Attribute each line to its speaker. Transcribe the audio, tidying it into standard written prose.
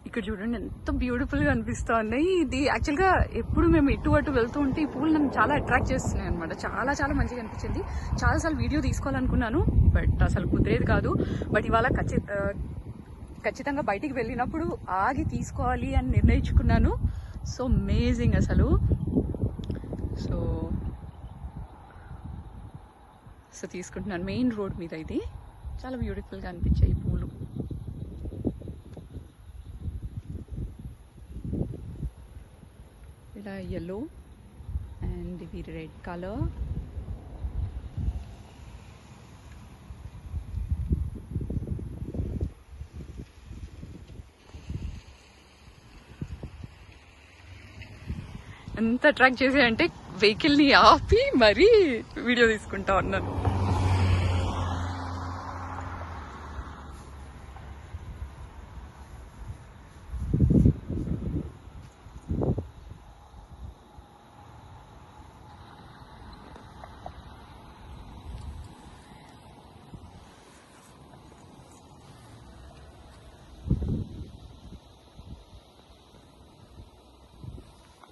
Speaker 1: ఇక్కడ చూడండి ఎంత బ్యూటిఫుల్ గా అనిపిస్తుంది. ఇది యాక్చువల్ గా ఎప్పుడు మేము ఇటు అటు వెళ్తూ ఉంటే ఈ పూలు నన్ను చాలా అట్రాక్ట్ చేస్తున్నాయి అనమాట. చాలా చాలా మంచిగా అనిపించింది. చాలాసార్లు వీడియో తీసుకోవాలనుకున్నాను, బట్ అసలు కుదిరేది కాదు. బట్ ఇవాళ ఖచ్చితంగా బయటికి వెళ్ళినప్పుడు ఆగి తీసుకోవాలి అని నిర్ణయించుకున్నాను. సో అమేజింగ్ అసలు. సో తీసుకుంటున్నాను. మెయిన్ రోడ్ మీద ఇది చాలా బ్యూటిఫుల్గా అనిపించాయి ఈ పూలు. ఇలా yellow and ఇవి రెడ్ కలర్. ఎంత అట్రాక్ట్ చేసాయంటే వెహికల్ని ఆపి మరీ వీడియో తీసుకుంటా ఉన్నాను.